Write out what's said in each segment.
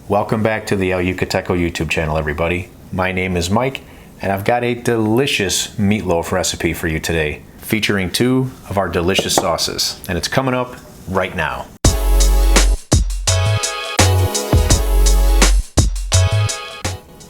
Welcome back to the El Yucateco YouTube channel, everybody. My name is Mike, and I've got a delicious meatloaf recipe for you today, featuring two of our delicious sauces, and it's coming up right now.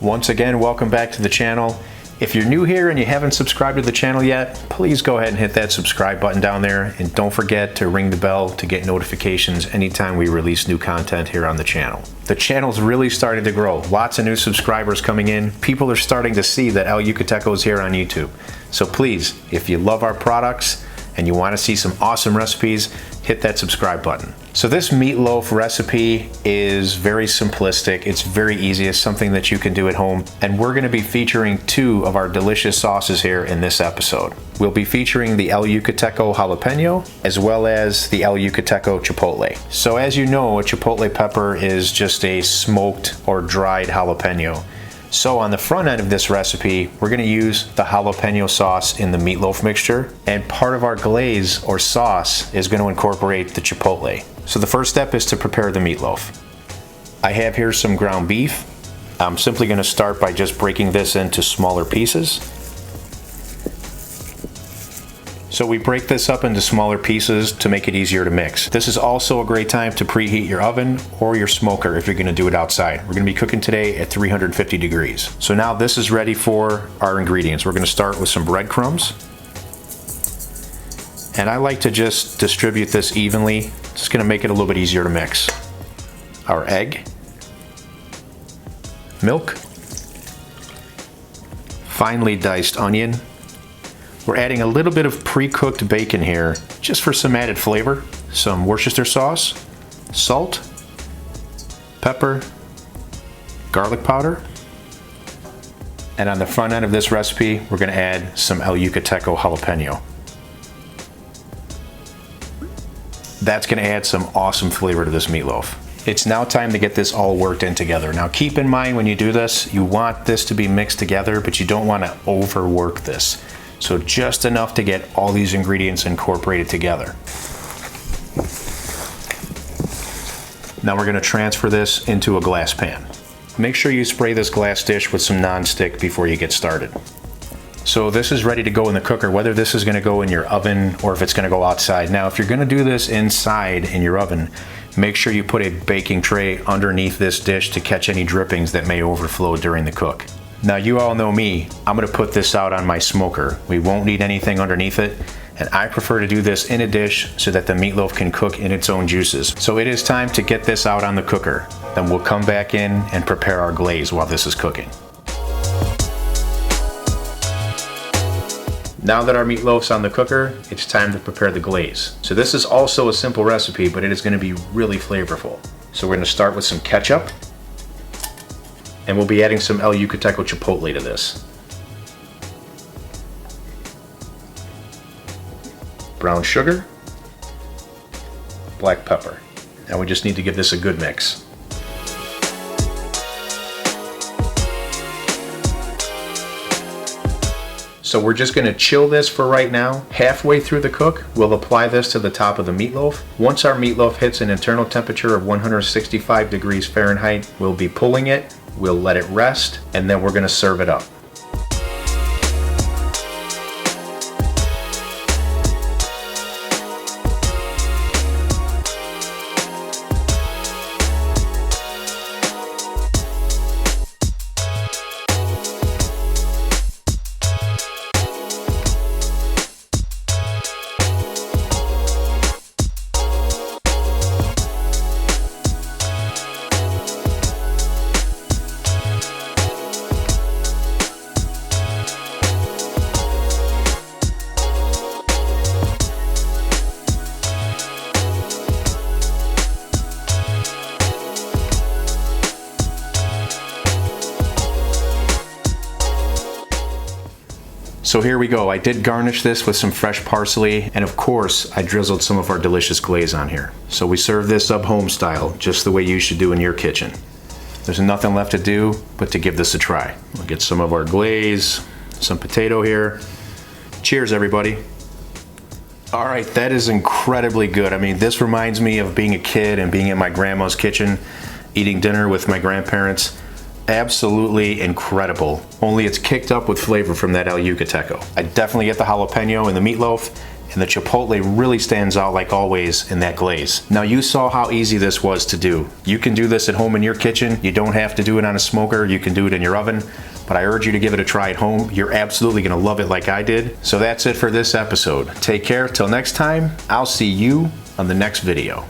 Once again, welcome back to the channel. If you're new here and you haven't subscribed to the channel yet, please go ahead and hit that subscribe button down there, and don't forget to ring the bell to get notifications anytime we release new content here on the channel. The channel's really starting to grow. Lots of new subscribers coming in. People are starting to see that El Yucateco is here on YouTube. So please, if you love our products and you want to see some awesome recipes, hit that subscribe button. So this meatloaf recipe is very simplistic. It's very easy. It's something that you can do at home. And we're gonna be featuring two of our delicious sauces here in this episode. We'll be featuring the El Yucateco Jalapeno, as well as the El Yucateco Chipotle. So as you know, a Chipotle pepper is just a smoked or dried jalapeno. So on the front end of this recipe, we're gonna use the jalapeno sauce in the meatloaf mixture, and part of our glaze or sauce is gonna incorporate the chipotle. So the first step is to prepare the meatloaf. I have here some ground beef. I'm simply gonna start by just breaking this into smaller pieces. So we break this up into smaller pieces to make it easier to mix. This is also a great time to preheat your oven or your smoker if you're gonna do it outside. We're gonna be cooking today at 350 degrees. So now this is ready for our ingredients. We're gonna start with some breadcrumbs. And I like to just distribute this evenly. It's gonna make it a little bit easier to mix. Our egg, milk, finely diced onion. We're adding a little bit of pre-cooked bacon here, just for some added flavor. Some Worcestershire sauce, salt, pepper, garlic powder. And on the front end of this recipe, we're gonna add some El Yucateco jalapeno. That's gonna add some awesome flavor to this meatloaf. It's now time to get this all worked in together. Now keep in mind when you do this, you want this to be mixed together, but you don't wanna overwork this. So just enough to get all these ingredients incorporated together. Now we're gonna transfer this into a glass pan. Make sure you spray this glass dish with some non-stick before you get started. So this is ready to go in the cooker, whether this is gonna go in your oven or if it's gonna go outside. Now, if you're gonna do this inside in your oven, make sure you put a baking tray underneath this dish to catch any drippings that may overflow during the cook. Now, you all know me, I'm gonna put this out on my smoker. We won't need anything underneath it, and I prefer to do this in a dish so that the meatloaf can cook in its own juices. So it is time to get this out on the cooker. Then we'll come back in and prepare our glaze while this is cooking. Now that our meatloaf's on the cooker, it's time to prepare the glaze. So this is also a simple recipe, but it is gonna be really flavorful. So we're gonna start with some ketchup, and we'll be adding some El Yucateco Chipotle to this. Brown sugar, black pepper. Now we just need to give this a good mix. So we're just gonna chill this for right now. Halfway through the cook, we'll apply this to the top of the meatloaf. Once our meatloaf hits an internal temperature of 165 degrees Fahrenheit, we'll be pulling it, we'll let it rest, and then we're gonna serve it up. So here we go. I did garnish this with some fresh parsley, and of course I drizzled some of our delicious glaze on here. So we serve this up home style, just the way you should do in your kitchen. There's nothing left to do but to give this a try. We'll get some of our glaze, some potato here. Cheers, everybody. All right, that is incredibly good. I mean, this reminds me of being a kid and being in my grandma's kitchen. eating dinner with my grandparents. Absolutely incredible. Only it's kicked up with flavor from that El Yucateco. I definitely get the jalapeno and the meatloaf, and the chipotle really stands out like always in that glaze. Now you saw how easy this was to do. You can do this at home in your kitchen. You don't have to do it on a smoker. You can do it in your oven, but I urge you to give it a try at home. You're absolutely gonna love it like I did. So that's it for this episode. Take care, till next time. I'll see you on the next video.